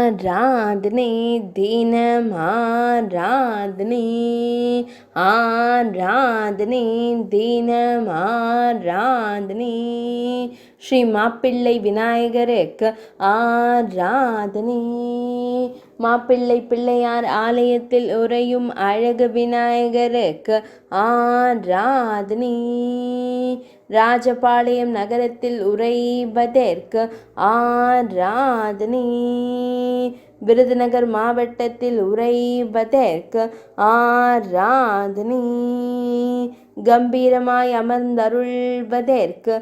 ஆராதனை தினம் ஆராதனை ஆராதனை தினம் ஆராதனை ஸ்ரீ மாப்பிள்ளை விநாயகருக்கு ஆராதனை மாப்பிள்ளை பிள்ளையார் ஆலயத்தில் உறையும் அழகு விநாயகருக்கு ஆராதனை ராஜபாளையம் நகரத்தில் உறைவதற்கு ஆராதனை விருதுநகர் மாவட்டத்தில் உறைவதற்கு ஆராதனை கம்பீரமாய் அமர்ந்தருள்வதற்கு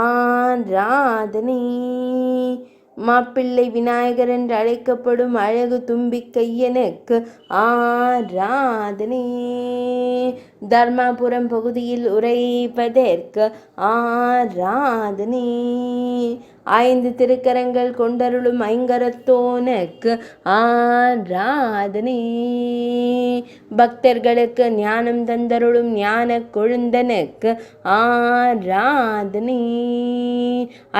ஆராதனை மாப்பிள்ளை விநாயகர் என்று அழைக்கப்படும் அழகு தும்பிக்கையனுக்கு ஆராதனை தர்மாபுரம் பகுதியில் உறைவதற்கு ஆராதனை 5 திருக்கரங்கள் கொண்டருளும் ஐங்கரத்தோனுக்கு ஆராதனை பக்தர்களுக்கு ஞானம் தந்தருளும் ஞான கொழுந்தனுக்கு ஆராதனை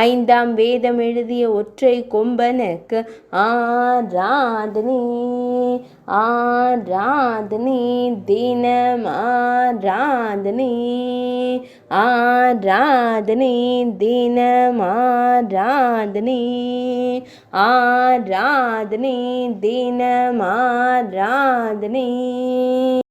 5ஆம் வேதம் எழுதிய ஒற்றை கொம்பனுக்கு ஆராதனை ஆராதனை தினம் ஆராதனை ஆராதனை தினம் ஆராதனை ஆராதனை தினம் ஆராதனை